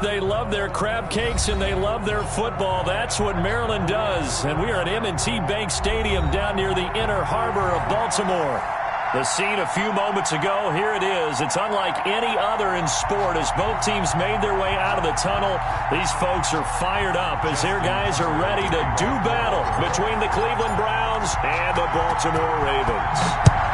they love their crab cakes and they love their football. That's what Maryland does. And we are at M&T Bank Stadium down near the Inner Harbor of Baltimore. The scene a few moments ago, here it is. It's unlike any other in sport as both teams made their way out of the tunnel. These folks are fired up as their guys are ready to do battle between the Cleveland Browns and the Baltimore Ravens.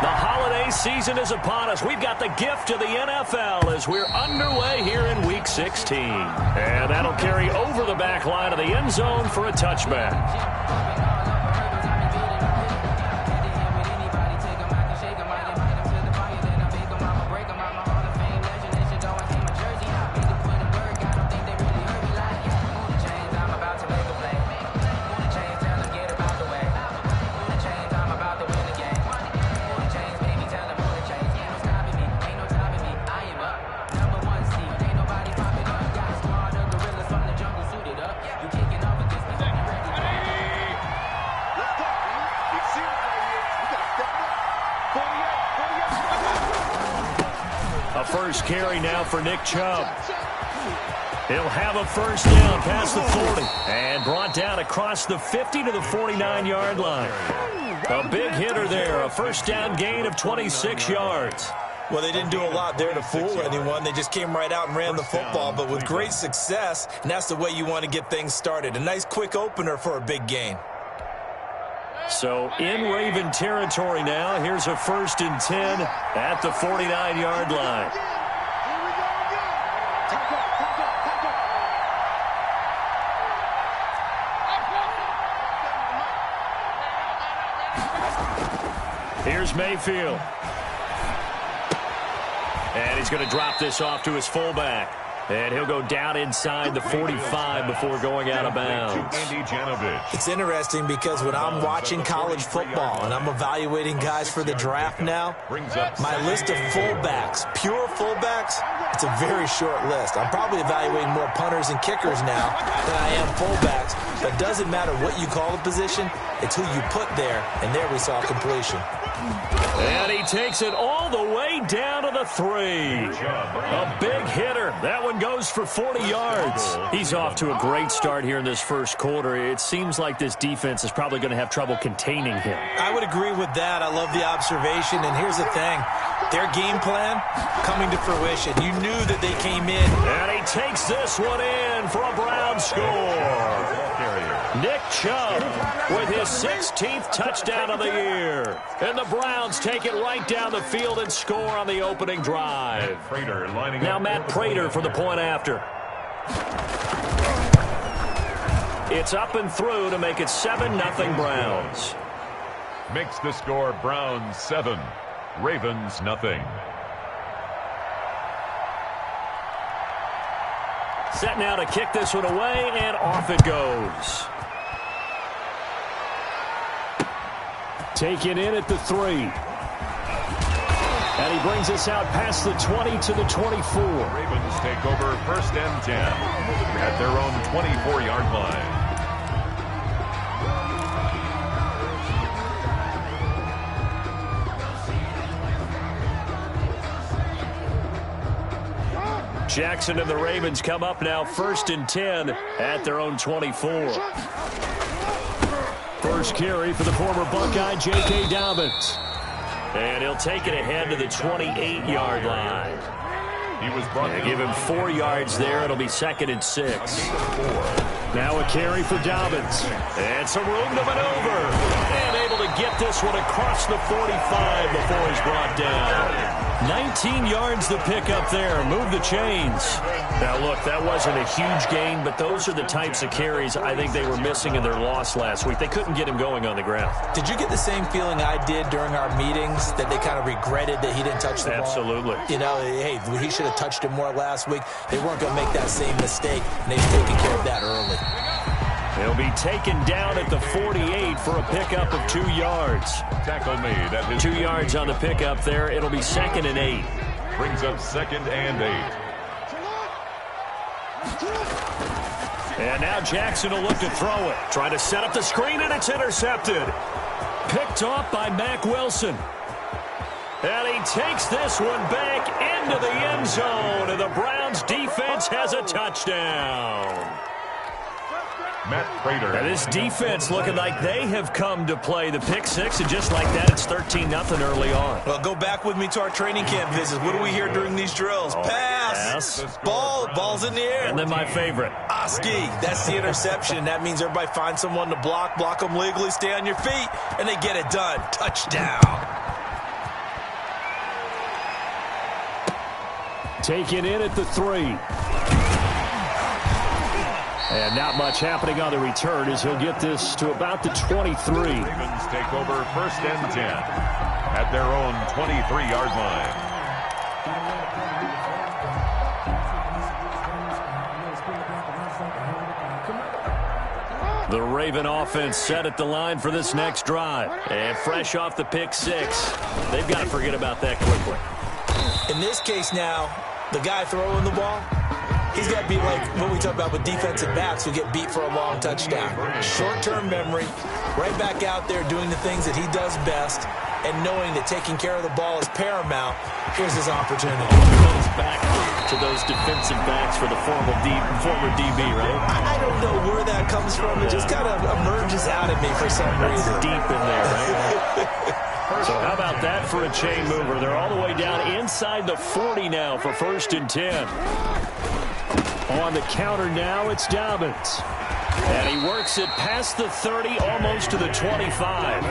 The holiday season is upon us. We've got the gift of the NFL as we're underway here in Week 16. And that'll carry over the back line of the end zone for a touchback. First carry now for Nick Chubb. He'll have a first down past the 40 and brought down across the 50 to the 49-yard line. A big hitter there, a first down gain of 26 yards. Well, they didn't do a lot there to fool anyone. They just came right out and ran the football, but with great success, and that's the way you want to get things started. A nice quick opener for a big gain. So in Raven territory now, here's a 1st and 10 at the 49-yard line. Here's Mayfield. And he's going to drop this off to his fullback. And he'll go down inside the 45 before going out of bounds. It's interesting because when I'm watching college football and I'm evaluating guys for the draft now, my list of fullbacks, pure fullbacks, it's a very short list. I'm probably evaluating more punters and kickers now than I am fullbacks. But it doesn't matter what you call a position, it's who you put there. And there we saw completion. And he takes it all the way down to the 3. A big hitter. That one goes for 40 yards. He's off to a great start here in this first quarter. It seems like this defense is probably going to have trouble containing him. I would agree with that. I love the observation. And here's the thing. Their game plan coming to fruition. You knew that they came in. And he takes this one in for a Brown score. Nick Chubb with his 16th touchdown of the year. And the Browns take it right down the field and score on the opening drive. Now Matt Prater for the point after. It's up and through to make it 7-0 Browns. Makes the score Browns 7, Ravens nothing. Set now to kick this one away, and off it goes. Taken in at the 3. And he brings us out past the 20 to the 24. Ravens take over 1st and 10 at their own 24-yard line. Jackson and the Ravens come up now 1st and 10 at their own 24. First carry for the former Buckeye, J.K. Dobbins. And he'll take it ahead to the 28-yard line. He was brought to give him 4 yards there. It'll be 2nd and 6. Now a carry for Dobbins. And some room to maneuver. And able to get this one across the 45 before he's brought down. 19 yards to pick up there. Move the chains. Now, look, that wasn't a huge gain, but those are the types of carries I think they were missing in their loss last week. They couldn't get him going on the ground. Did you get the same feeling I did during our meetings, that they kind of regretted that he didn't touch the ball? Absolutely. You know, hey, he should have touched it more last week. They weren't going to make that same mistake, and they've taken care of that early. He'll be taken down at the 48 for a pickup of 2 yards. Tackle made at his 2 yards on the pickup there. It'll be 2nd and 8. Brings up 2nd and 8. And now Jackson will look to throw it. Trying to set up the screen, and it's intercepted. Picked off by Mack Wilson. And he takes this one back into the end zone, and the Browns defense has a touchdown. Matt Prater. And this defense looking like they have come to play the pick six, and just like that, it's 13-0 early on. Well, go back with me to our training camp visits. What do we hear during these drills? Pass. Ball's in the air. And then my favorite. Oski, that's the interception. That means everybody finds someone to block them legally, stay on your feet, and they get it done. Touchdown. Taken in at the 3. And not much happening on the return as he'll get this to about the 23. Ravens take over 1st and 10 at their own 23-yard line. The Raven offense set at the line for this next drive. And fresh off the pick 6, they've got to forget about that quickly. In this case now, the guy throwing the ball, he's got to be like what we talk about with defensive backs who get beat for a long touchdown. Short-term memory, right back out there doing the things that he does best, and knowing that taking care of the ball is paramount. Here's his opportunity. He goes back to those defensive backs for the former DB, right? I don't know where that comes from. It just kind of emerges out of me for some reason. Deep in there, right? So how about that for a chain mover? They're all the way down inside the 40 now for 1st and 10. On the counter now, it's Dobbins. And he works it past the 30, almost to the 25.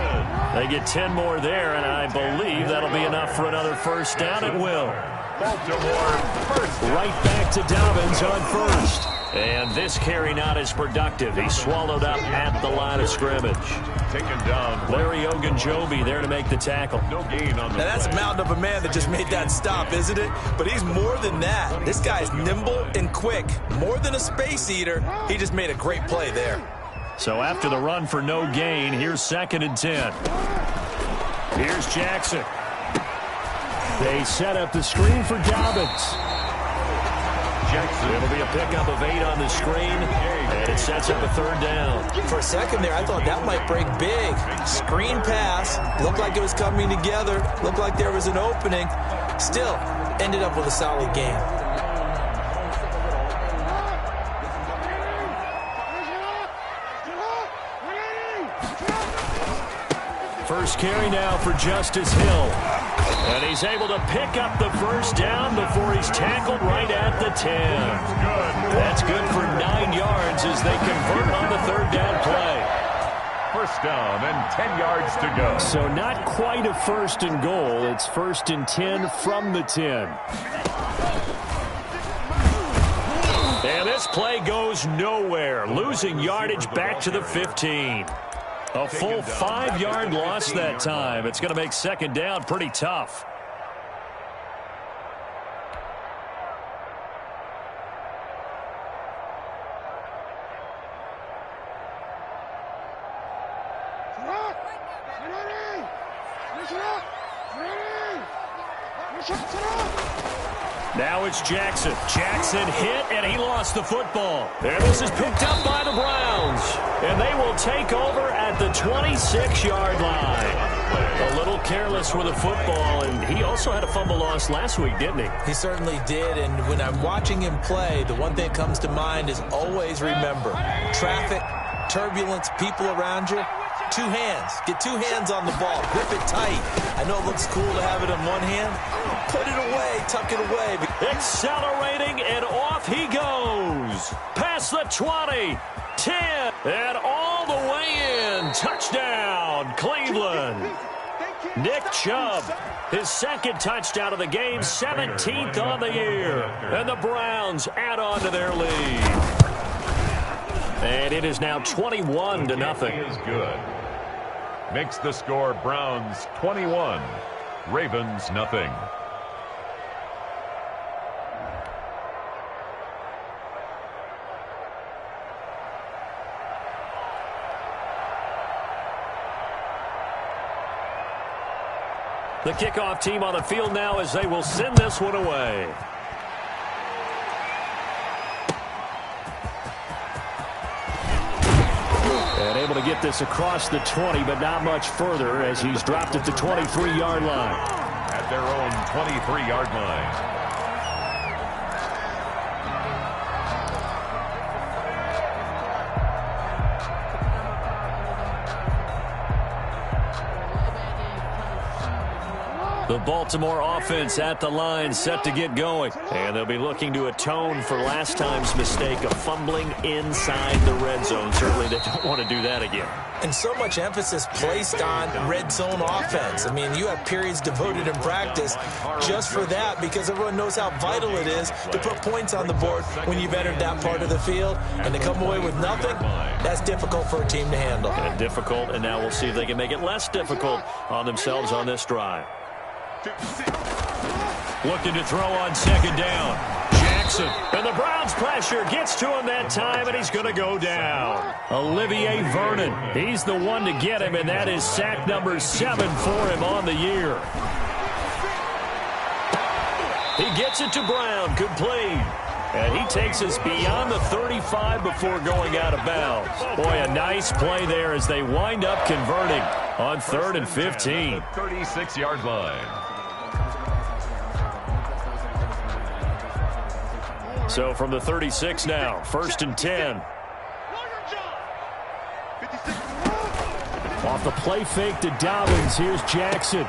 They get 10 more there, and I believe that'll be enough for another 1st down. It will. Baltimore first. Right back to Dobbins on 1st. And this carry not as productive. He's swallowed up at the line of scrimmage. Taken down. Larry Ogunjobi there to make the tackle. No gain on the Now that's a mountain of a man that just made that stop, isn't it? But he's more than that. This guy's nimble and quick. More than a space eater. He just made a great play there. So after the run for no gain, here's 2nd and 10. Here's Jackson. They set up the screen for Dobbins. Jackson. It'll be a pickup of 8 on the screen, and it sets up a 3rd down. For a second there, I thought that might break big. Screen pass. Looked like it was coming together. Looked like there was an opening. Still, ended up with a solid game. First carry now for Justice Hill. And he's able to pick up the 1st down before he's tackled right at the 10. That's good for 9 yards as they convert on the 3rd down play. 1st down and 10 yards to go. So not quite a 1st and goal. It's 1st and 10 from the 10. And this play goes nowhere. Losing yardage back to the 15. A full 5-yard loss that time. It's going to make 2nd down pretty tough. Now it's Jackson. Jackson hit, and he lost the football. And this is picked up by the Browns. And they will take over at the 26-yard line. A little careless with the football, and he also had a fumble loss last week, didn't he? He certainly did, and when I'm watching him play, the one thing that comes to mind is always remember, traffic, turbulence, people around you, 2 hands. Get 2 hands on the ball. Grip it tight. I know it looks cool to have it in one hand. Put it away. Tuck it away. Accelerating, and off he goes. Past the 20, 10, and all the way in. Touchdown, Cleveland. Nick Chubb, his 2nd touchdown of the game, 17th on the year. And the Browns add on to their lead. And it is now 21-0. Is good. Makes the score Browns 21, Ravens nothing. The kickoff team on the field now as they will send this one away. And able to get this across the 20, but not much further as he's dropped at the 23-yard line. At at their own 23-yard line. The Baltimore offense at the line, set to get going. And they'll be looking to atone for last time's mistake of fumbling inside the red zone. Certainly they don't want to do that again. And so much emphasis placed on red zone offense. I mean, you have periods devoted in practice just for that, because everyone knows how vital it is to put points on the board when you've entered that part of the field. And to come away with nothing, that's difficult for a team to handle. And difficult, and now we'll see if they can make it less difficult on themselves on this drive. Looking to throw on second down. Jackson. And the Browns pressure gets to him that time, and he's going to go down. Olivier Vernon. He's the one to get him, and that is sack number 7 for him on the year. He gets it to Brown. Complete. And he takes us beyond the 35 before going out of bounds. Boy, a nice play there as they wind up converting on 3rd and 15. 36-yard line. So from the 36 now, 1st and 10. Off the play fake to Dobbins, here's Jackson.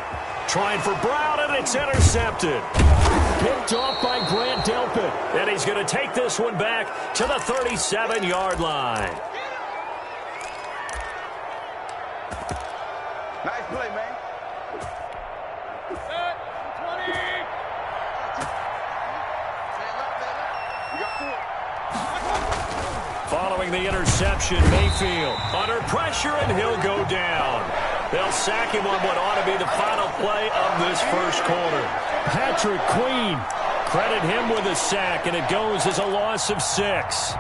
Trying for Brown, and it's intercepted. Picked off by Grant Delpit. And he's going to take this one back to the 37-yard line. Nice play, man. Following the interception, Mayfield under pressure, and he'll go down. They'll sack him on what ought to be the final play of this first quarter. Patrick Queen, credit him with a sack, and it goes as a loss of 6.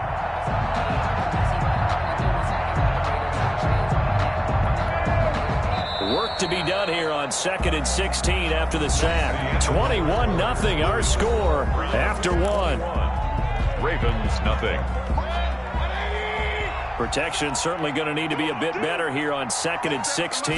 Work to be done here on 2nd and 16 after the sack. 21-0 our score after 1. Ravens nothing. Protection certainly going to need to be a bit better here on 2nd and 16.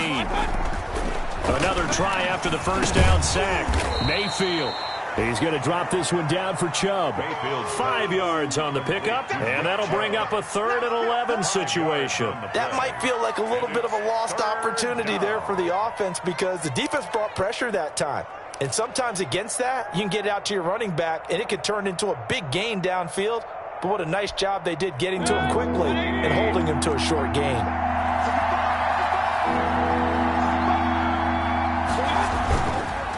Another try after the first down sack. Mayfield. He's going to drop this one down for Chubb. 5 yards on the pickup, and that'll bring up a 3rd and 11 situation. That might feel like a little bit of a lost opportunity there for the offense, because the defense brought pressure that time. And sometimes against that, you can get out to your running back, and it could turn into a big gain downfield. But what a nice job they did getting to him quickly and holding him to a short gain.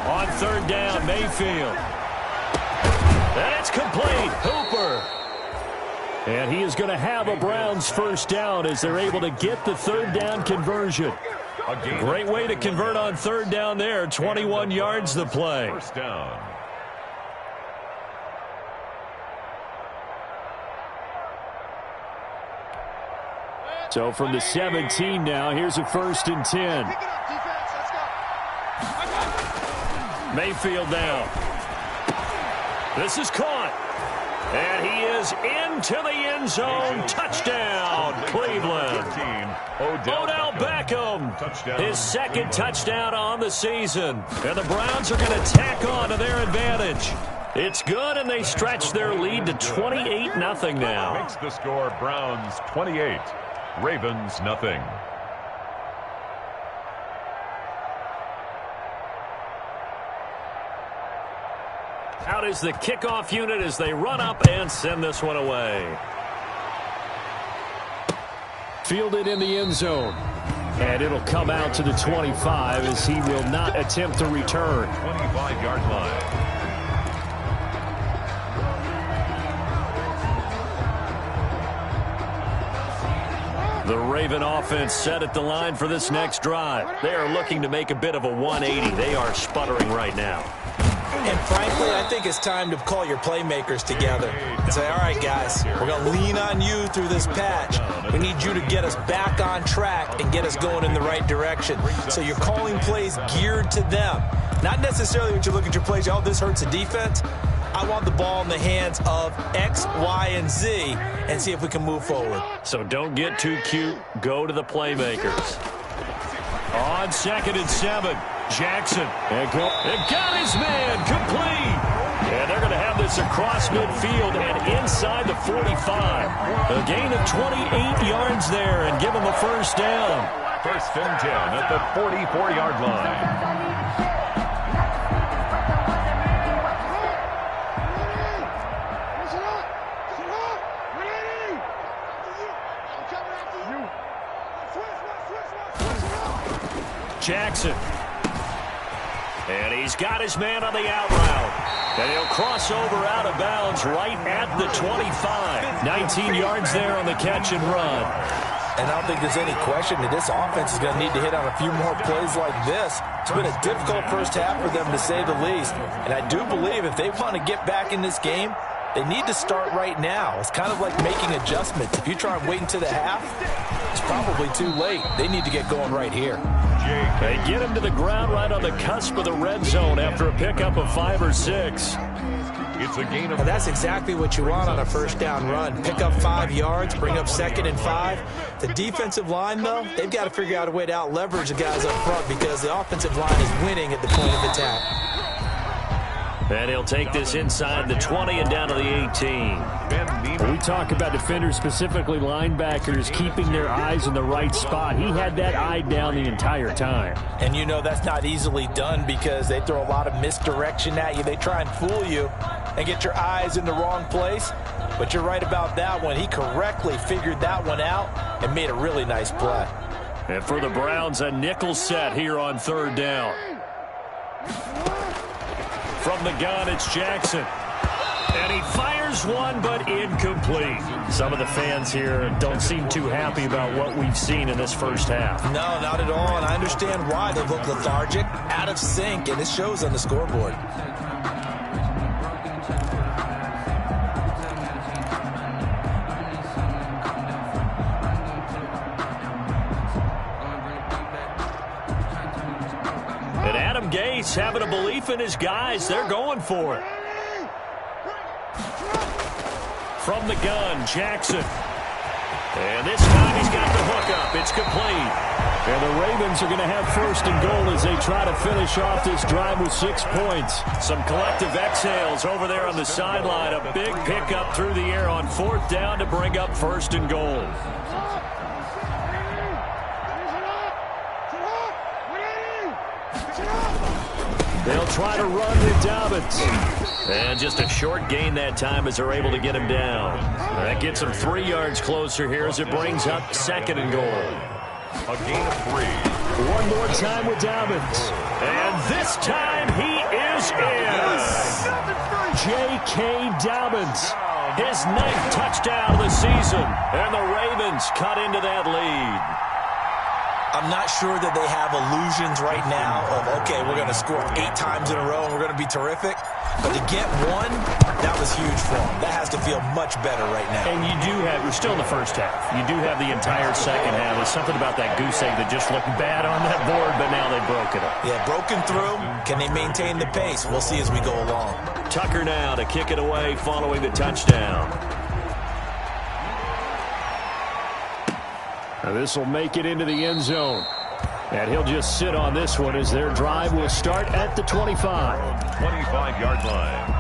On 3rd down, Mayfield. And it's complete. Hooper. And he is going to have a Browns first down as they're able to get the 3rd down conversion. Great way to convert on 3rd down there. 21 yards the play. First down. So from the 17 now, here's a 1st and 10. Mayfield now. This is caught. And he is into the end zone. Touchdown, Cleveland. Odell Beckham, his 2nd touchdown on the season. And the Browns are going to tack on to their advantage. It's good, and they stretch their lead to 28-0 now. Makes the score Browns 28, Ravens nothing. Out is the kickoff unit as they run up and send this one away. Fielded in the end zone. And it'll come out to the 25 as he will not attempt to return. 25-yard line. The Raven offense set at the line for this next drive. They are looking to make a bit of a 180. They are sputtering right now. And frankly, I think it's time to call your playmakers together and say, all right, guys, we're going to lean on you through this patch. We need you to get us back on track and get us going in the right direction. So you're calling plays geared to them. Not necessarily when you look at your plays, oh, this hurts the defense. I want the ball in the hands of X, Y, and Z and see if we can move forward. So don't get too cute. Go to the playmakers. On 2nd and 7. Jackson. And got his man complete. And they're going to have this across midfield and inside the 45. A gain of 28 yards there and give them a first down. First and 10 at the 44-yard line. Jackson. And he's got his man on the out route. And he'll cross over out of bounds right at the 25. 19 yards there on the catch and run. And I don't think there's any question that this offense is going to need to hit on a few more plays like this. It's been a difficult first half for them, to say the least. And I do believe if they want to get back in this game, they need to start right now. It's kind of like making adjustments. If you try and wait until the half, it's probably too late. They need to get going right here. They get him to the ground right on the cusp of the red zone after a pickup of 5 or 6. It's a gain of... And that's exactly what you want on a first down run. Pick up 5 yards, bring up 2nd and 5. The defensive line, though, they've got to figure out a way to out-leverage the guys up front because the offensive line is winning at the point of attack. And he'll take this inside the 20 and down to the 18. We talk about defenders, specifically linebackers, keeping their eyes in the right spot. He had that eye down the entire time. And you know that's not easily done because they throw a lot of misdirection at you. They try and fool you and get your eyes in the wrong place. But you're right about that one. He correctly figured that one out and made a really nice play. And for the Browns, a nickel set here on 3rd down. From the gun, it's Jackson. And he fires one, but incomplete. Some of the fans here don't seem too happy about what we've seen in this first half. No, not at all, and I understand why. They look lethargic, out of sync, and it shows on the scoreboard. Gase having a belief in his guys. They're going for it. From the gun, Jackson. And this time he's got the hook up. It's complete. And the Ravens are going to have 1st and goal as they try to finish off this drive with 6 points. Some collective exhales over there on the sideline. A big pickup through the air on 4th down to bring up 1st and goal. They'll try to run with Dobbins. And just a short gain that time as they're able to get him down. That gets them 3 yards closer here as it brings up 2nd and goal. A gain of 3. One more time with Dobbins. And this time he is in. J.K. Dobbins. His 9th touchdown of the season. And the Ravens cut into that lead. I'm not sure that they have illusions right now of, okay, we're going to score 8 times in a row and we're going to be terrific. But to get one, that was huge for them. That has to feel much better right now. And you do have, we're still in the first half. You do have the entire second half. There's something about that goose egg that just looked bad on that board, but now they've broken it. Yeah, broken through. Can they maintain the pace? We'll see as we go along. Tucker now to kick it away following the touchdown. Now this will make it into the end zone. And he'll just sit on this one as their drive will start at the 25. 25-yard line.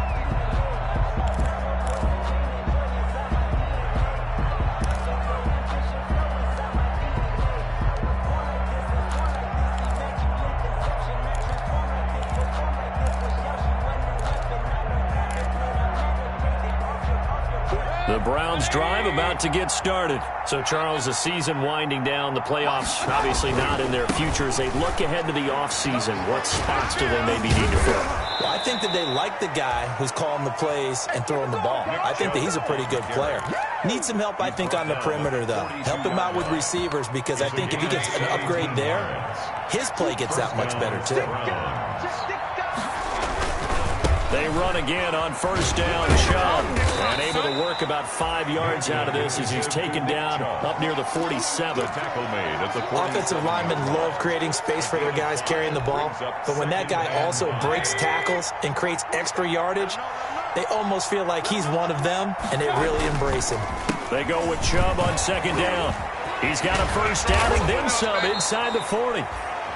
The Browns drive about to get started. So, Charles, the season winding down, the playoffs obviously not in their future. As they look ahead to the offseason, what spots do they maybe need to fill? Well, I think that they like the guy who's calling the plays and throwing the ball. I think that he's a pretty good player. Needs some help, I think, on the perimeter, though. Help him out with receivers because I think if he gets an upgrade there, his play gets that much better, too. They run again on first down. Chubb, and able to work about 5 yards out of this as he's taken down up near the 47. Offensive linemen love creating space for their guys carrying the ball, but when that guy also breaks tackles and creates extra yardage, they almost feel like he's one of them, and they really embrace him. They go with Chubb on second down. He's got a first down and then some inside the 40.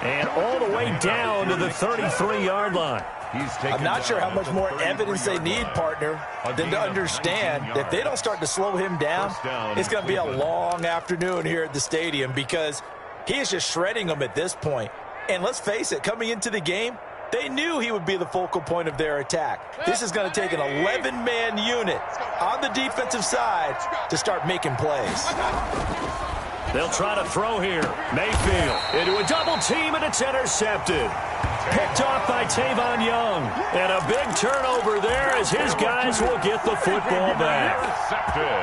And all the way down to the 33-yard line. I'm not sure how much more evidence they need, partner, than to understand if they don't start to slow him down, it's going to be a long afternoon here at the stadium because he is just shredding them at this point. And let's face it, coming into the game, they knew he would be the focal point of their attack. This is going to take an 11-man unit on the defensive side to start making plays. They'll try to throw here. Mayfield into a double team, and it's intercepted. Picked off by Tavon Young. And a big turnover there as his guys will get the football back.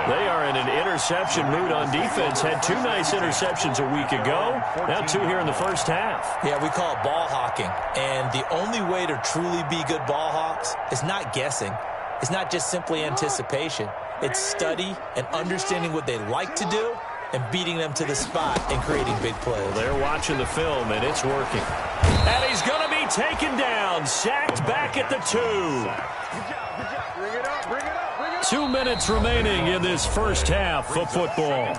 They are in an interception mood on defense. Had 2 nice interceptions a week ago. Now 2 here in the first half. Yeah, we call it ball hawking. And the only way to truly be good ball hawks is not guessing. It's not just simply anticipation. It's study and understanding what they like to do and beating them to the spot and creating big plays. Well, they're watching the film, and it's working. And he's going to be taken down, sacked back at the 2. 2 minutes remaining in this first half of football.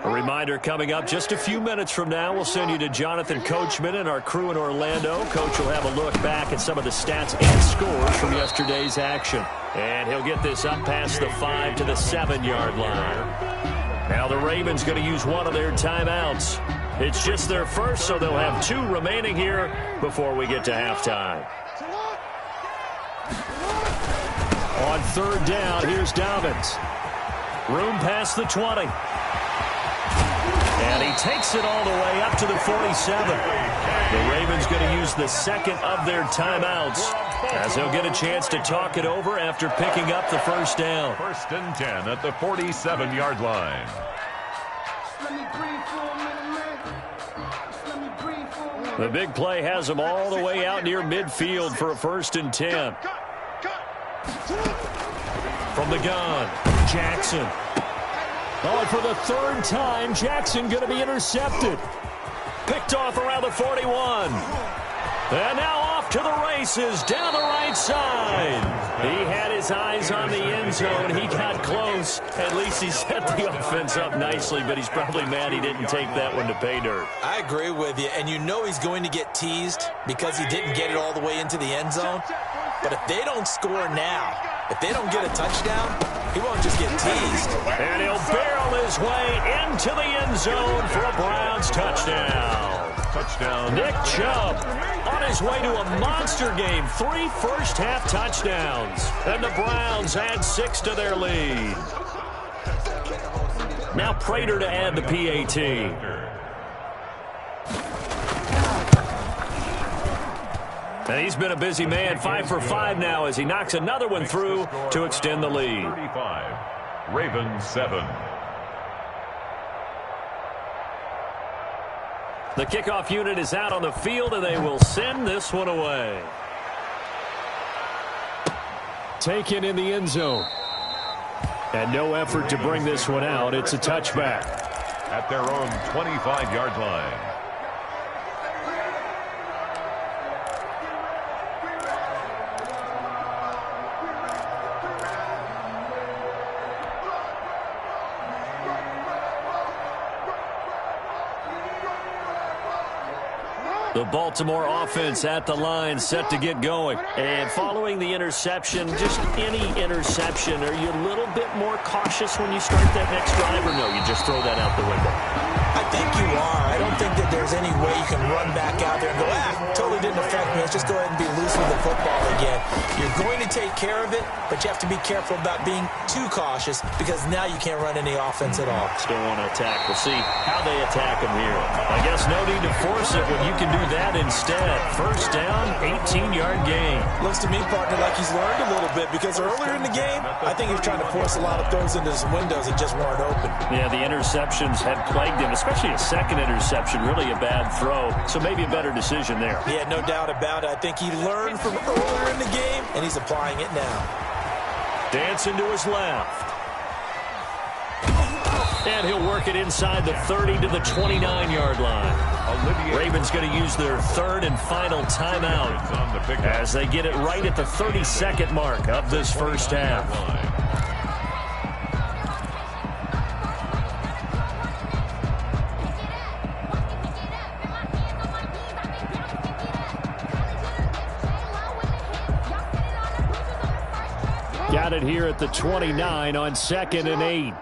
A reminder coming up just a few minutes from now. We'll send you to Jonathan Coachman and our crew in Orlando. Coach will have a look back at some of the stats and scores from yesterday's action. And he'll get this up past the 5 to the 7-yard line. Now the Ravens going to use one of their timeouts. It's just their first, so they'll have 2 remaining here before we get to halftime. On 3rd down, here's Dobbins. Room past the 20. And he takes it all the way up to the 47. The Ravens going to use the second of their timeouts as they'll get a chance to talk it over after picking up the first down. 1st and 10 at the 47-yard line. The big play has them all the way out near midfield for a 1st and 10. From the gun, Jackson. Oh, for the 3rd time, Jackson going to be intercepted. Picked off around the 41. And now off to the races down the right side. He had his eyes on the end zone. He got close. At least he set the offense up nicely, but he's probably mad he didn't take that one to pay dirt. I agree with you, and you know he's going to get teased because he didn't get it all the way into the end zone. But if they don't score now, if they don't get a touchdown, he won't just get teased. And he'll barrel his way into the end zone for a Browns touchdown. Touchdown. Nick Chubb on his way to a monster game. 3 first-half touchdowns. And the Browns add 6 to their lead. Now Prater to add the PAT. And he's been a busy man, 5 for 5 now as he knocks another one through to extend the lead. 35, Ravens 7. The kickoff unit is out on the field, and they will send this one away. Taken in the end zone. And no effort to bring this one out. It's a touchback. At their own 25-yard line. The Baltimore offense at the line, set to get going. And following the interception, just any interception, are you a little bit more cautious when you start that next drive, or no, you just throw that out the window? I think you are. I don't think that there's any way you can run back out there and go, totally didn't affect me. Let's just go ahead and be loose with the football again. You're going to take care of it, but you have to be careful about being too cautious because now you can't run any offense at all. Still want to attack. We'll see how they attack them here. I guess no need to force it when you can do that instead. First down, 18-yard gain. Looks to me, partner, like he's learned a little bit because earlier in the game, I think he was trying to force a lot of throws into his windows that just weren't open. Yeah, the interceptions had plagued him, especially a second interception, really a bad throw. So maybe a better decision there. Yeah, no doubt about it. I think he learned from earlier in the game, and he's applying it now. Dancing to his left. And he'll work it inside the 30 to the 29-yard line. Ravens going to use their third and final timeout as they get it right at the 32nd mark of this first half. Got it here at the 29 on 2nd and 8.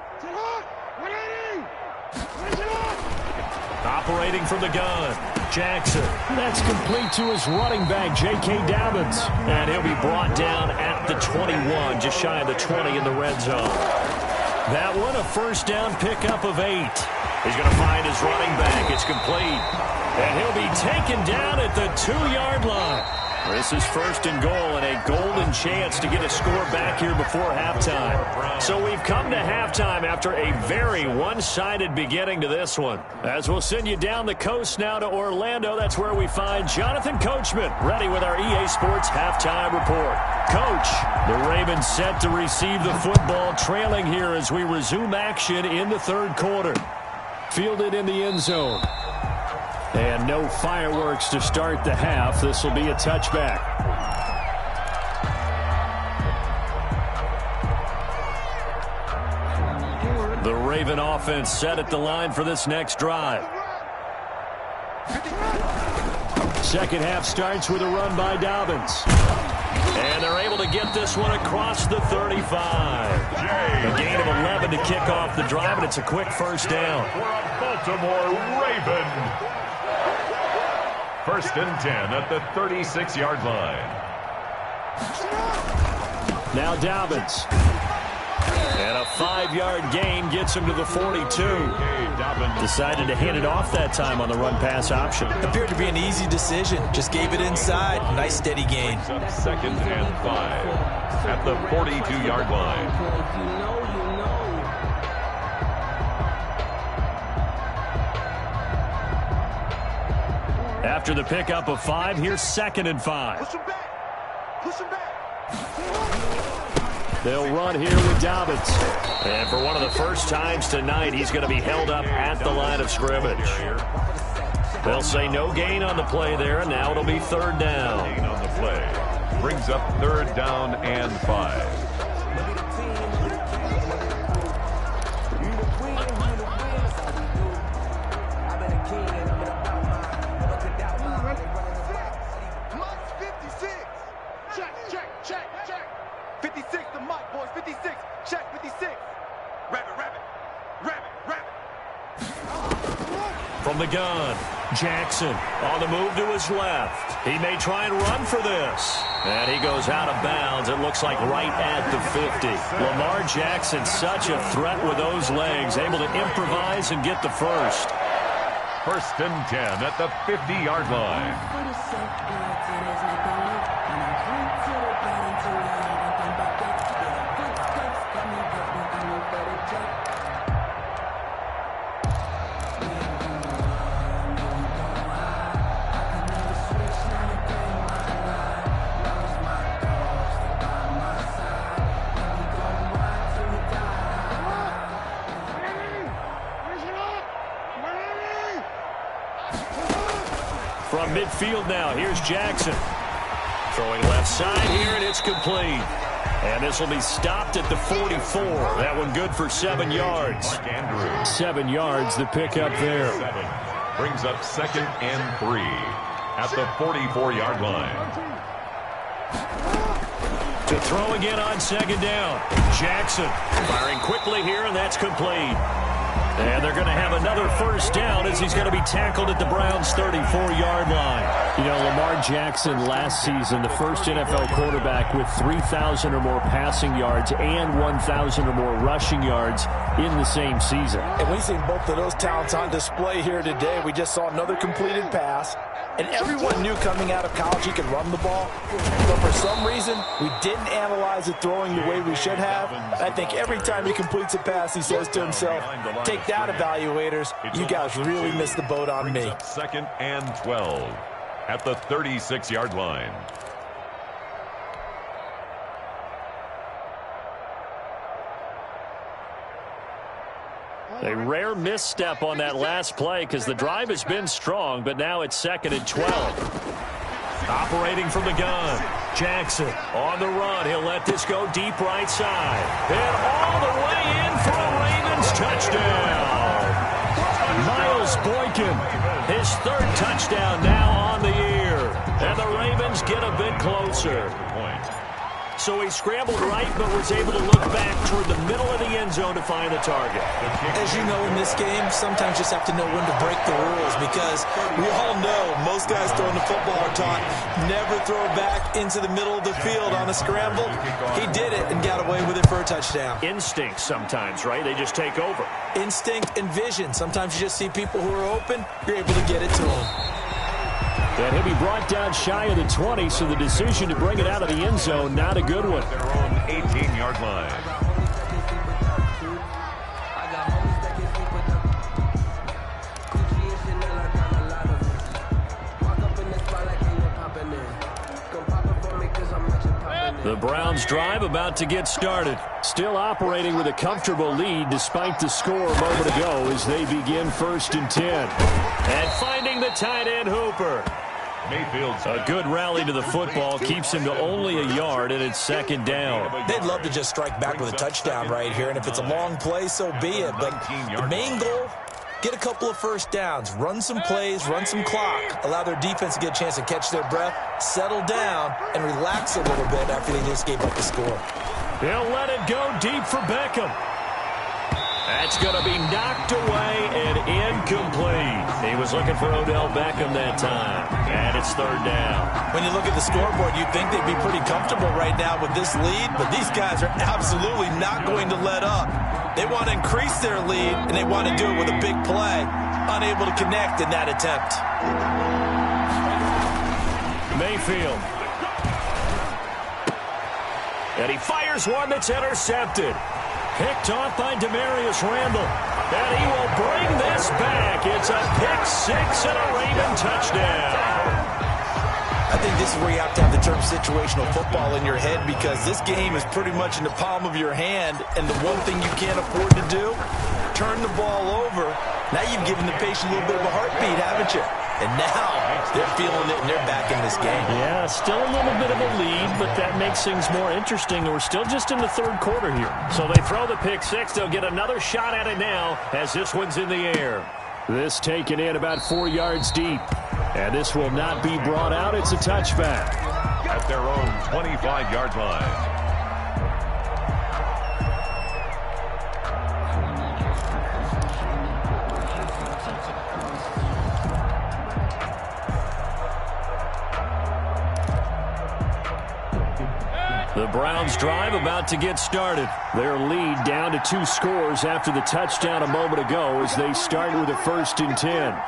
Operating from the gun, Jackson. That's complete to his running back, J.K. Dobbins. And he'll be brought down at the 21, just shy of the 20 in the red zone. That one, a first down pickup of 8. He's going to find his running back. It's complete. And he'll be taken down at the 2-yard line. This is first and goal and a golden chance to get a score back here before halftime. So we've come to halftime after a very one-sided beginning to this one. As we'll send you down the coast now to Orlando, that's where we find Jonathan Coachman ready with our EA Sports halftime report. Coach, the Ravens set to receive the football, trailing here as we resume action in the third quarter. Fielded in the end zone. And no fireworks to start the half. This will be a touchback. The Raven offense set at the line for this next drive. Second half starts with a run by Dobbins. And they're able to get this one across the 35. A gain of 11 to kick off the drive, and it's a quick first down. For a Baltimore Raven. First and 10 at the 36-yard line. Now Dobbins. And a 5-yard gain gets him to the 42. Decided to hand it off that time on the run-pass option. Appeared to be an easy decision. Just gave it inside. Nice steady gain. Second and 5 at the 42-yard line. After the pickup of 5, here's second and 5. Push him back. Push him back. They'll run here with Dobbins. And for one of the first times tonight, he's going to be held up at the line of scrimmage. They'll say no gain on the play there, and now it'll be third down. Gain on the play. Brings up third down and 5. From the gun, Jackson on the move to his left. He may try and run for this. And he goes out of bounds. It looks like right at the 50. Lamar Jackson, such a threat with those legs, able to improvise and get the first. First and 10 at the 50-yard line. From midfield now, here's Jackson. Throwing left side here, and it's complete. And this will be stopped at the 44. That one good for 7 yards. 7 yards, the pickup there. Brings up second and 3 at the 44-yard line. To throw again on second down. Jackson firing quickly here, and that's complete. And they're going to have another first down as he's going to be tackled at the Browns' 34-yard line. You know, Lamar Jackson last season, the first NFL quarterback with 3,000 or more passing yards and 1,000 or more rushing yards in the same season. And we've seen both of those talents on display here today. We just saw another completed pass. And everyone knew coming out of college he could run the ball. But for some reason, we didn't analyze it throwing the way we should have. I think every time he completes a pass, he says to himself, take that, evaluators. You guys really missed the boat on me. Second and 12 at the 36-yard line. A rare misstep on that last play because the drive has been strong, but now it's 2nd and 12. Operating from the gun, Jackson on the run. He'll let this go deep right side. And all the way in for a Ravens touchdown. Miles Boykin, his 3rd touchdown now on the year. And the Ravens get a bit closer. So he scrambled right, but was able to look back toward the middle of the end zone to find the target. As you know, in this game, sometimes you just have to know when to break the rules because we all know most guys throwing the football are taught never throw back into the middle of the field on a scramble. He did it and got away with it for a touchdown. Instinct sometimes, right? They just take over. Instinct and vision. Sometimes you just see people who are open, you're able to get it to them. And he'll be brought down shy of the 20, so the decision to bring it out of the end zone, not a good one. Their own 18-yard line. The Browns drive about to get started. Still operating with a comfortable lead despite the score a moment ago as they begin 1st and 10. And finding the tight end Hooper. Mayfield's A good rally to the football keeps him to only a yard, and it's 2nd down. They'd love to just strike back with a touchdown right here, and if it's a long play, so be it. But the main goal, get a couple of first downs, run some plays, run some clock, allow their defense to get a chance to catch their breath, settle down, and relax a little bit after they just gave up the score. He'll let it go deep for Beckham. That's going to be knocked away and incomplete. He was looking for Odell Beckham that time. And it's 3rd down. When you look at the scoreboard, you'd think they'd be pretty comfortable right now with this lead, but these guys are absolutely not going to let up. They want to increase their lead, and they want to do it with a big play. Unable to connect in that attempt. Mayfield. And he fires one that's intercepted. Picked off by Demarius Randall. And he will bring this back. It's a pick 6 and a Raven touchdown. I think this is where you have to have the term situational football in your head because this game is pretty much in the palm of your hand, and the one thing you can't afford to do, turn the ball over. Now you've given the patient a little bit of a heartbeat, haven't you? And now they're feeling it, and they're back in this game. Yeah, still a little bit of a lead, but that makes things more interesting. We're still just in the 3rd quarter here. So they throw the pick 6. They'll get another shot at it now as this one's in the air. This taken in about 4 yards deep. And this will not be brought out. It's a touchback. at their own 25-yard line. The Browns drive about to get started. Their lead down to 2 scores after the touchdown a moment ago as they start with a 1st and 10.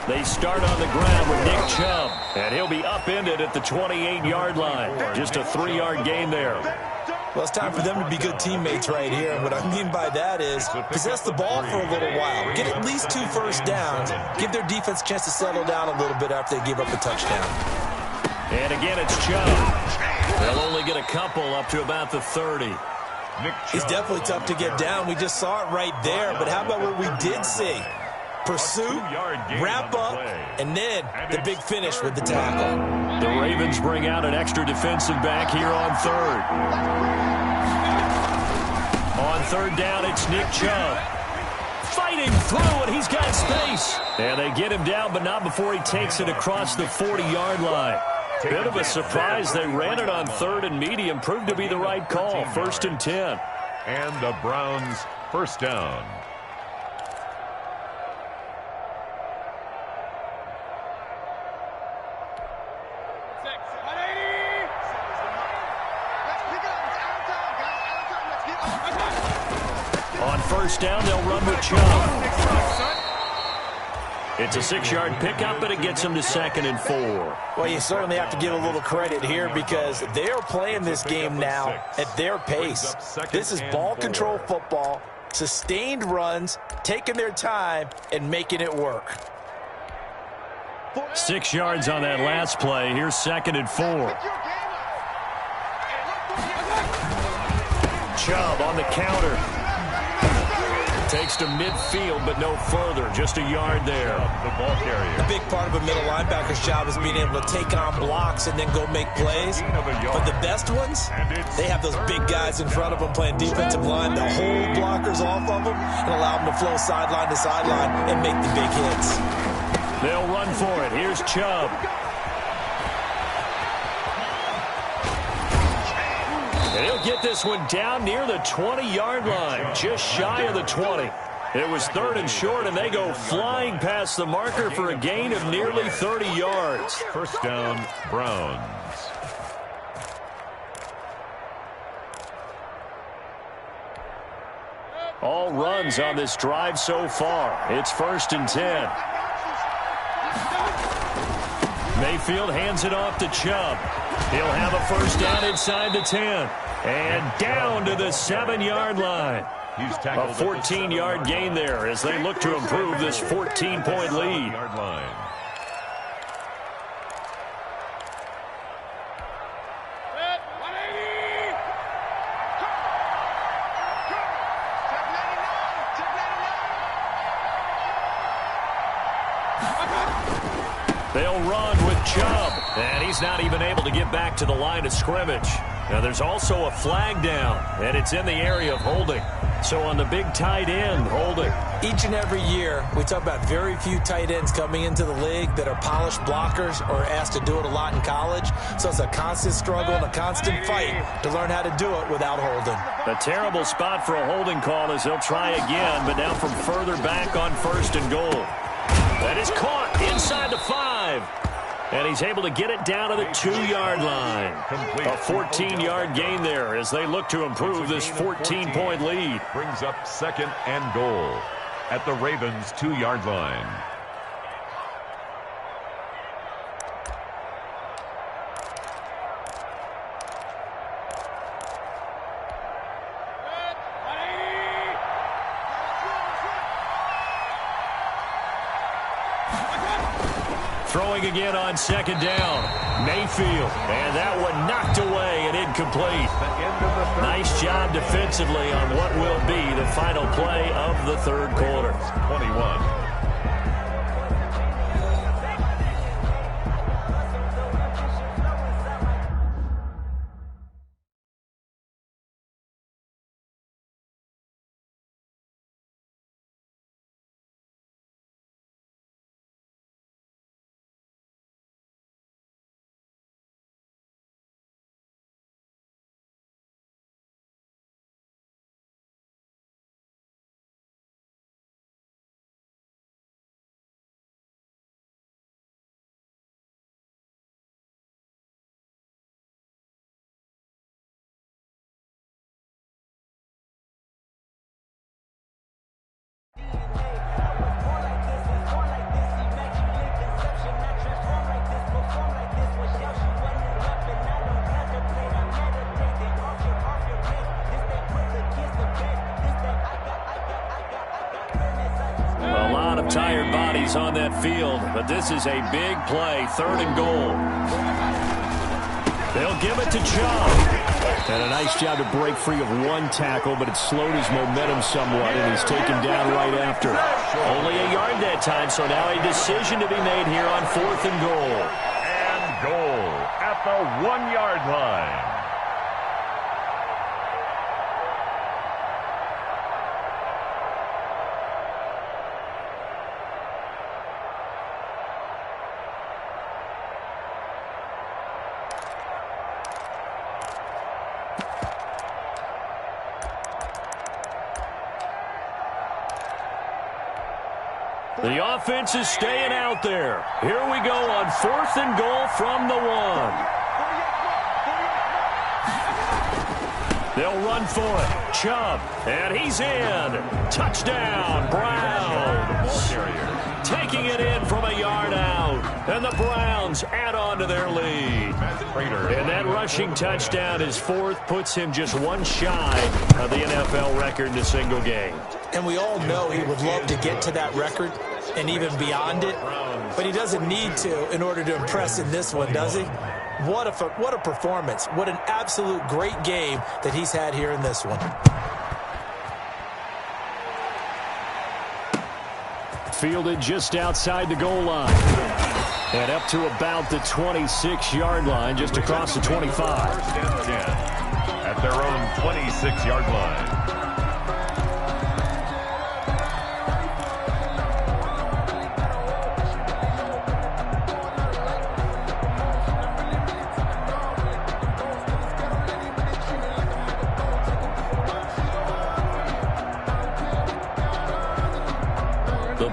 They start on the ground with Nick Chubb, and he'll be upended at the 28-yard line. Just a 3-yard gain there. Well, it's time for them to be good teammates right here. And what I mean by that is possess the ball for a little while. Get at least 2 first downs. Give their defense a chance to settle down a little bit after they give up a touchdown. And again, it's Chubb. They'll only get a couple up to about the 30. He's definitely tough to get down. We just saw it right there. But how about what we did see? Pursuit, wrap up, and then the big finish with the tackle. The Ravens bring out an extra defensive back here on 3rd. On 3rd down, it's Nick Chubb. Fighting through, and he's got space. And they get him down, but not before he takes it across the 40-yard line. Bit of a surprise. They ran it on 3rd and medium. Proved to be the right call. 1st and 10. And the Browns first down. On 1st down, they'll run with Chubb. It's a 6-yard pickup, but it gets them to 2nd and 4. Well, you certainly have to give a little credit here because they are playing this game now at their pace. This is ball control football, sustained runs, taking their time, and making it work. 6 yards on that last play. Here's 2nd and 4. Chubb on the counter. Takes to midfield, but no further. Just a yard there. The ball carrier. A big part of a middle linebacker's job is being able to take on blocks and then go make plays. But the best ones, they have those big guys in front of them playing defensive line that hold blockers off of them and allow them to flow sideline to sideline and make the big hits. They'll run for it. Here's Chubb. And he'll get this one down near the 20-yard line, just shy of the 20. It was 3rd and short, and they go flying past the marker for a gain of nearly 30 yards. First down, Browns. All runs on this drive so far. It's 1st and 10. Mayfield hands it off to Chubb. He'll have a first down inside the 10. And down to the 7-yard line. A 14-yard gain there as they look to improve this 14-point lead. They'll run with Chubb, and he's not even able to get back to the line of scrimmage. Now, there's also a flag down, and it's in the area of holding. So on the big tight end, holding. Each and every year, we talk about very few tight ends coming into the league that are polished blockers or asked to do it a lot in college. So it's a constant struggle and a constant fight to learn how to do it without holding. A terrible spot for a holding call as they'll try again, but now from further back on 1st and goal. That is caught inside the 5. And he's able to get it down to the 2-yard line. A 14-yard gain there as they look to improve this 14-point lead. Brings up 2nd and goal at the Ravens' 2-yard line. Throwing again on 2nd down. Mayfield. And that one knocked away and incomplete. Nice job defensively on what will be the final play of the 3rd quarter. 21. Tired bodies on that field, but this is a big play. 3rd and goal. They'll give it to Chubb. And a nice job to break free of one tackle, but it slowed his momentum somewhat, and he's taken down right after. Only a yard that time, so now a decision to be made here on 4th and goal. And goal at the 1-yard line. The offense is staying out there. Here we go on 4th and goal from the 1. They'll run for it. Chubb, and he's in. Touchdown, Browns. Taking it in from a yard out. And the Browns add on to their lead. And that rushing touchdown, his 4th, puts him just one shy of the NFL record in a single game. And we all know he would love to get to that record. and even beyond it. But he doesn't need to in order to impress in this one, does he? What a performance. What an absolute great game that he's had here in this one. Fielded just outside the goal line. And up to about the 26-yard line, just across the 25. First and 10 at their own 26-yard line.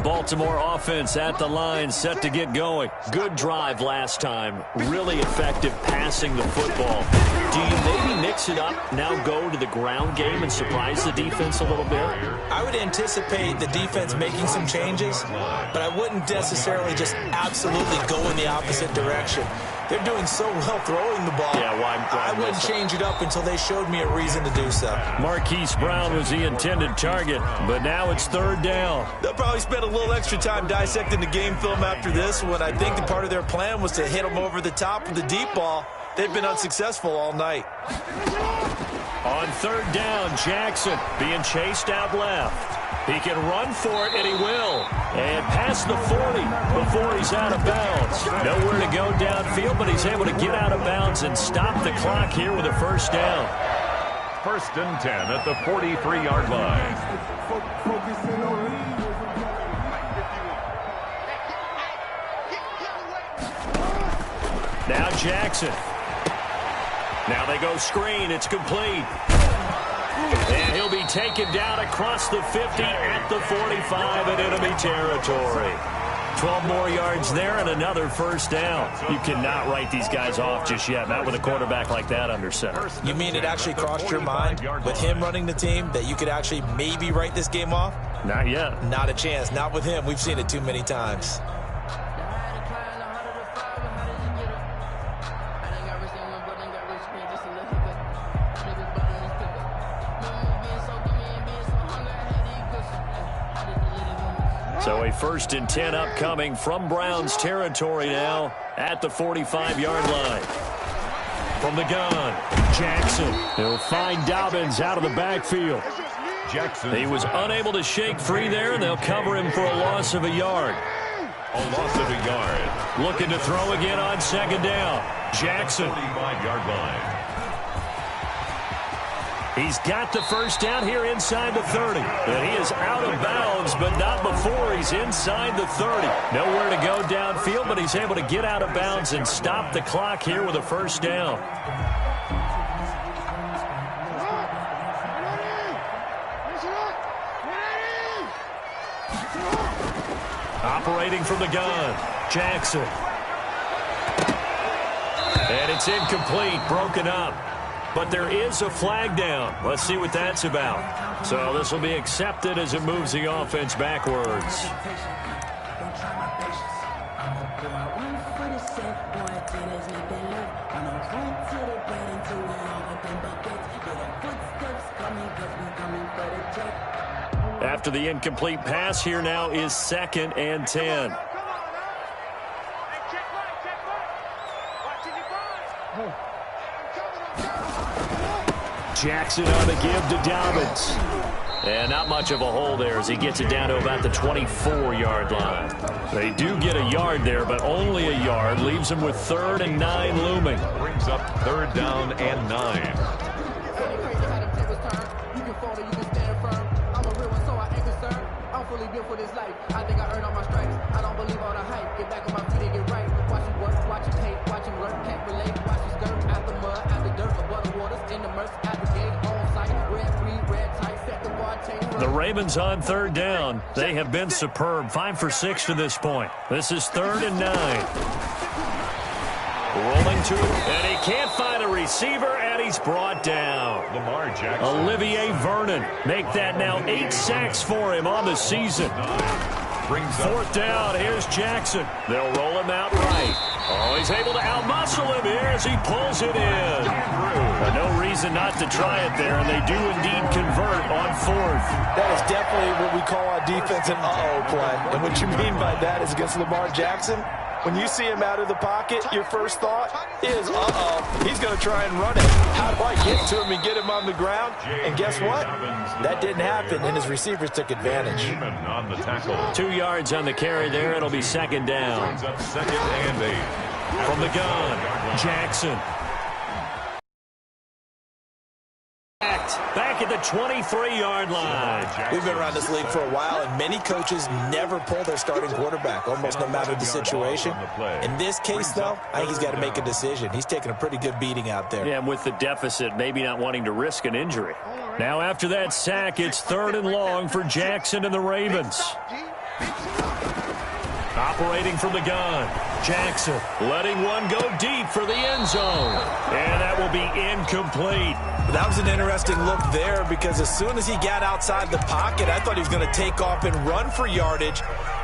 Baltimore offense at the line, set to get going. Good drive last time. Really effective passing the football. Do you maybe mix it up, now go to the ground game and surprise the defense a little bit? I would anticipate the defense making some changes, but I wouldn't necessarily just absolutely go in the opposite direction. They're doing so well throwing the ball. Yeah, why I wouldn't change it up until they showed me a reason to do so. Marquise Brown was the intended target, but now it's third down. They'll probably spend a little extra time dissecting the game film after this one. I think the part of their plan was to hit them over the top of the deep ball. They've been unsuccessful all night. On third down, Jackson being chased out left. He can run for it, and he will. And past the 40 before he's out of bounds. Nowhere to go downfield, but he's able to get out of bounds and stop the clock here with a first down. First and 10 at the 43-yard line. Now Jackson. Now they go screen. It's complete. And he'll be taken down across the 50 at the 45 in enemy territory. 12 more yards there and another first down. You cannot write these guys off just yet, not with a quarterback like that under center. You mean it actually crossed your mind with him running the team that you could actually maybe write this game off? Not yet. Not a chance. Not with him. We've seen it too many times. So a first and 10 upcoming from Browns territory now at the 45-yard line. From the gun, Jackson. He'll find Dobbins out of the backfield. Jackson. He was unable to shake free there, and they'll cover him for a loss of a yard. A loss of a yard. Looking to throw again on second down. Jackson. 45-yard line. He's got the first down here inside the 30. And he is out of bounds, but not before he's inside the 30. Nowhere to go downfield, but he's able to get out of bounds and stop the clock here with a first down. Operating from the gun, Jackson. And it's incomplete, broken up. But there is a flag down. Let's see what that's about. So this will be accepted as it moves the offense backwards. After the incomplete pass, here now is 2nd and 10. Jackson on the give to Dobbins. And not much of a hole there as he gets it down to about the 24-yard line. They do get a yard there, but only a yard. Leaves them with 3rd and 9 looming. Brings up 3rd down and 9. The Ravens on 3rd down. They have been superb. 5 for 6 to this point. This is 3rd and 9. Rolling to him, and he can't find a receiver, and he's brought down. Lamar Jackson. Olivier Vernon. Make that now 8 sacks for him on the season. 4th down, here's Jackson. They'll roll him out right. Oh, he's able to outmuscle him here as he pulls it in. No reason not to try it there, and they do indeed convert on fourth. That is definitely what we call on defense an uh-oh play. And what you mean by that is against Lamar Jackson, when you see him out of the pocket, your first thought is, uh-oh, he's going to try and run it. How do I get to him and get him on the ground? And guess what? That didn't happen, and his receivers took advantage. 2 yards on the carry there. It'll be second down. Second and 8. From the gun, Jackson. Back at the 23-yard line. We've been around this league for a while, and many coaches never pull their starting quarterback, almost no matter the situation. In this case, though, I think he's got to make a decision. He's taking a pretty good beating out there. Yeah, and with the deficit, maybe not wanting to risk an injury. Now, after that sack, it's 3rd and long for Jackson and the Ravens. Operating from the gun, Jackson letting one go deep for the end zone. And that will be incomplete. That was an interesting look there because as soon as he got outside the pocket, I thought he was going to take off and run for yardage.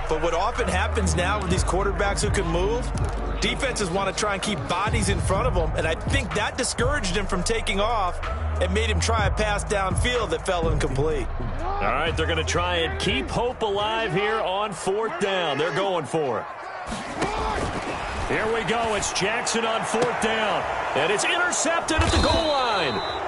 But what often happens now with these quarterbacks who can move, defenses want to try and keep bodies in front of them, and I think that discouraged him from taking off and made him try a pass downfield that fell incomplete. All right, they're going to try and keep hope alive here on 4th down. They're going for it. Here we go. It's Jackson on 4th down, and it's intercepted at the goal line.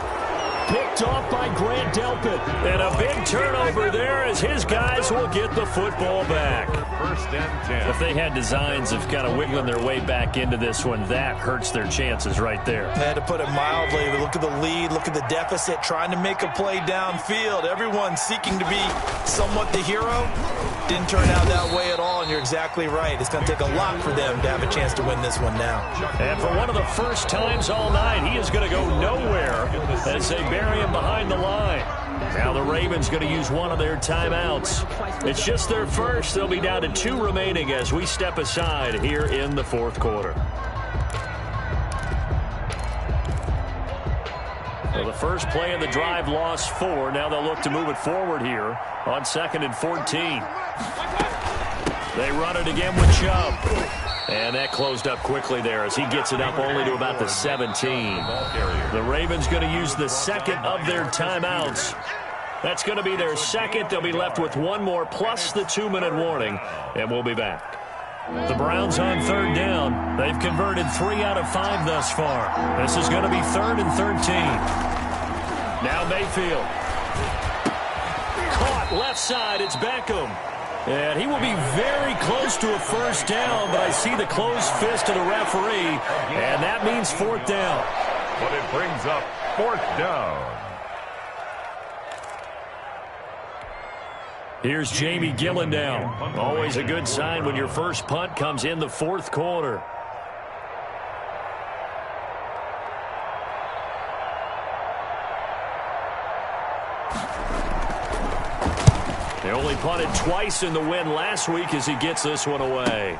Picked off by Grant Delpit. And a big turnover there as his guys will get the football back. 1st and 10. If they had designs of kind of wiggling their way back into this one, that hurts their chances right there. I had to put it mildly. Look at the lead, look at the deficit, trying to make a play downfield. Everyone seeking to be somewhat the hero. Didn't turn out that way at all, and you're exactly right. It's going to take a lot for them to have a chance to win this one now. And for one of the first times all night, he is going to go nowhere as they bury him behind the line. Now the Ravens going to use one of their timeouts. It's just their first. They'll be down to 2 remaining as we step aside here in the 4th quarter. So the first play of the drive lost 4. Now they'll look to move it forward here on 2nd and 14. They run it again with Chubb. And that closed up quickly there as he gets it up only to about the 17. The Ravens going to use the second of their timeouts. That's going to be their second. They'll be left with one more plus the 2-minute warning, and we'll be back. The Browns on 3rd down. They've converted 3 out of 5 thus far. This is going to be 3rd and 13. Now Mayfield. Caught left side. It's Beckham. And he will be very close to a first down, but I see the closed fist of the referee, and that means 4th down. But it brings up 4th down. Here's Jamie Gillen down. Always a good sign when your first punt comes in the 4th quarter. They only punted twice in the win last week as he gets this one away.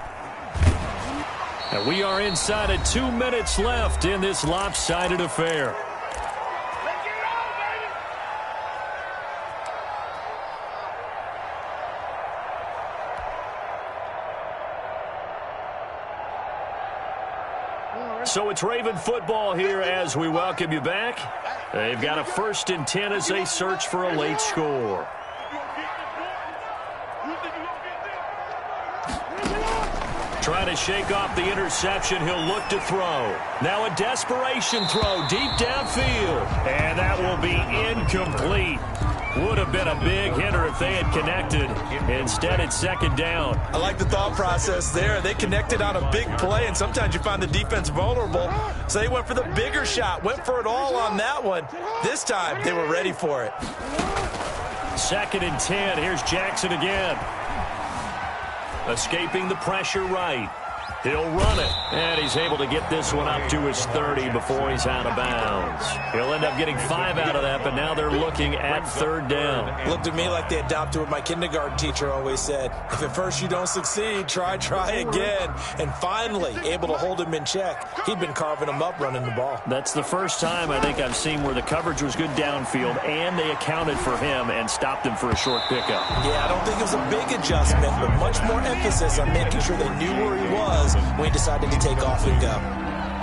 And we are inside of 2 minutes left in this lopsided affair. So it's Raven football here as we welcome you back. They've got a 1st and 10 as they search for a late score. Trying to shake off the interception. He'll look to throw. Now a desperation throw deep downfield. And that will be incomplete. Would have been a big hitter if they had connected. Instead, it's 2nd down. I like the thought process there. They connected on a big play, and sometimes you find the defense vulnerable. So they went for the bigger shot, went for it all on that one. This time, they were ready for it. 2nd and 10. Here's Jackson again. Escaping the pressure right. He'll run it, and he's able to get this one up to his 30 before he's out of bounds. He'll end up getting 5 out of that, but now they're looking at 3rd down. Looked to me like they adopted what my kindergarten teacher always said. If at first you don't succeed, try again. And finally, able to hold him in check. He'd been carving him up running the ball. That's the first time I think I've seen where the coverage was good downfield, and they accounted for him and stopped him for a short pickup. Yeah, I don't think it was a big adjustment, but much more emphasis on making sure they knew where he was when he decided to take off and go.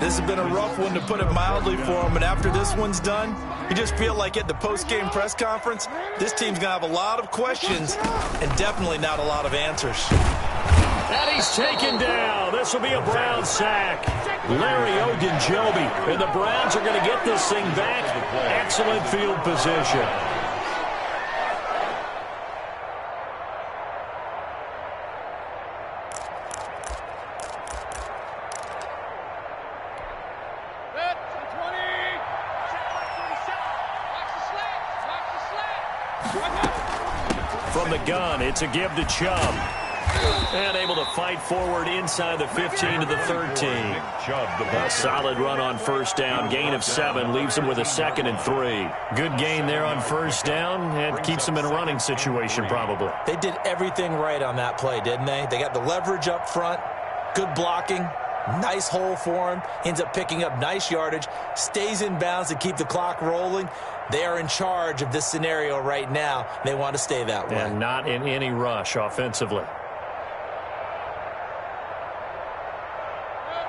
This has been a rough one, to put it mildly, for him. And after this one's done, you just feel like at the post-game press conference, this team's going to have a lot of questions and definitely not a lot of answers. And he's taken down. This will be a Brown sack. Larry Ogunjobi. And the Browns are going to get this thing back. Excellent field position. From the gun, it's a give to Chubb. And able to fight forward inside the 15 to the 13. A solid run on first down. Gain of 7. Leaves him with a 2nd and 3. Good gain there on first down. And keeps him in a running situation probably. They did everything right on that play, didn't they? They got the leverage up front. Good blocking. Nice hole for him. Ends up picking up nice yardage. Stays in bounds to keep the clock rolling. They are in charge of this scenario right now. They want to stay that way. And not in any rush offensively.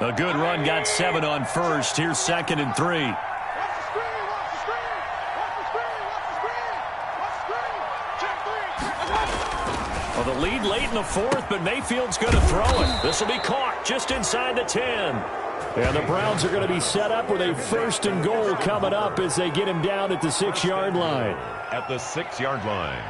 A good run, got 7 on first. Here's 2nd and 3. Well, the lead late in the 4th, but Mayfield's going to throw it. This will be caught just inside the 10. And the Browns are going to be set up with a 1st and goal coming up as they get him down at the 6-yard line. At the 6-yard line.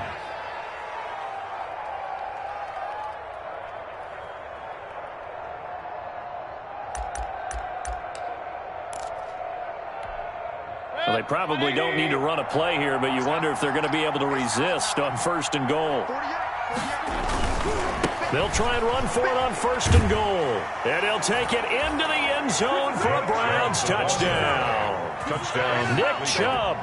Well, they probably don't need to run a play here, but you wonder if they're going to be able to resist on 1st and goal. They'll try and run for it on 1st and goal. And he'll take it into the end zone for a Browns touchdown. Touchdown. Nick Chubb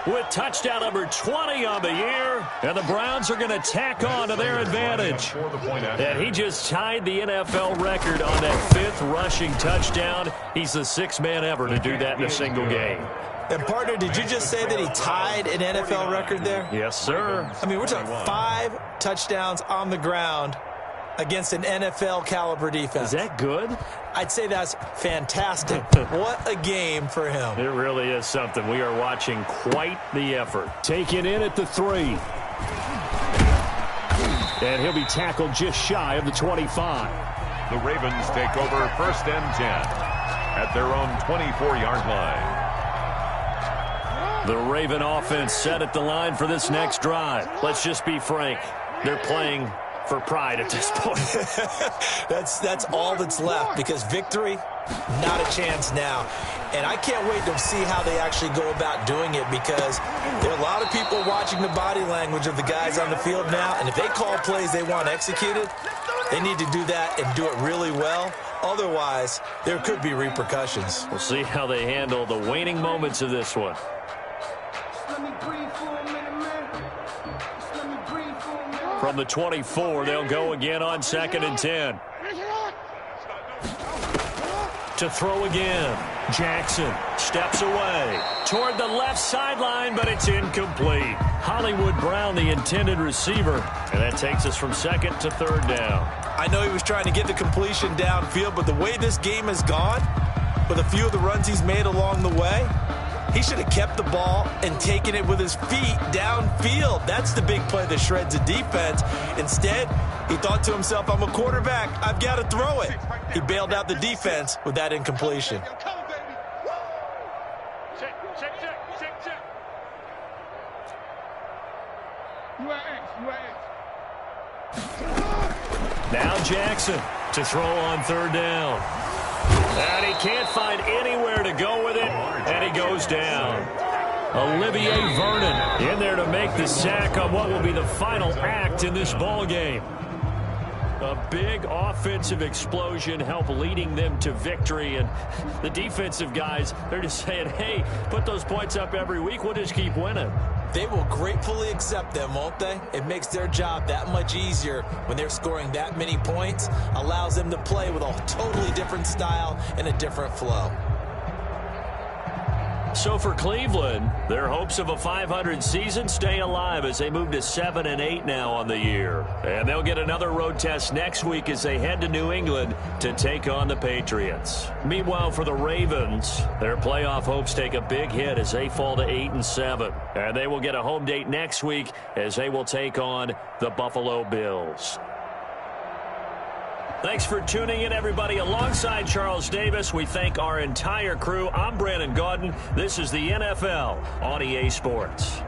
with touchdown number 20 on the year. And the Browns are going to tack on to their advantage. And he just tied the NFL record on that 5th rushing touchdown. He's the 6th man ever to do that in a single game. And, partner, did you just say that he tied an NFL record there? Yes, sir. I mean, we're talking 5 touchdowns on the ground against an NFL-caliber defense. Is that good? I'd say that's fantastic. What a game for him. It really is something. We are watching quite the effort. Taken in at the 3. And he'll be tackled just shy of the 25. The Ravens take over 1st and 10 at their own 24-yard line. The Raven offense set at the line for this next drive. Let's just be frank. They're playing for pride at this point. That's all that's left, because victory, not a chance now. And I can't wait to see how they actually go about doing it, because there are a lot of people watching the body language of the guys on the field now, and if they call plays they want executed, they need to do that and do it really well. Otherwise, there could be repercussions. We'll see how they handle the waning moments of this one. From the 24, they'll go again on 2nd and 10. To throw again. Jackson steps away toward the left sideline, but it's incomplete. Hollywood Brown, the intended receiver, and that takes us from 2nd to 3rd down. I know he was trying to get the completion downfield, but the way this game has gone, with a few of the runs he's made along the way, he should have kept the ball and taken it with his feet downfield. That's the big play that shreds a defense. Instead, he thought to himself, I'm a quarterback. I've got to throw it. He bailed out the defense with that incompletion. Now Jackson to throw on 3rd down. And he can't find anywhere to go with it, and he goes down. Olivier Vernon in there to make the sack on what will be the final act in this ball game. A big offensive explosion helped leading them to victory, and the defensive guys, they're just saying, hey, put those points up every week, we'll just keep winning. They will gratefully accept them, won't they? It makes their job that much easier when they're scoring that many points, allows them to play with a totally different style and a different flow. So for Cleveland, their hopes of a 500 season stay alive as they move to 7-8 now on the year. And they'll get another road test next week as they head to New England to take on the Patriots. Meanwhile, for the Ravens, their playoff hopes take a big hit as they fall to 8-7. And they will get a home date next week as they will take on the Buffalo Bills. Thanks for tuning in, everybody. Alongside Charles Davis, we thank our entire crew. I'm Brandon Gaudin. This is the NFL on EA Sports.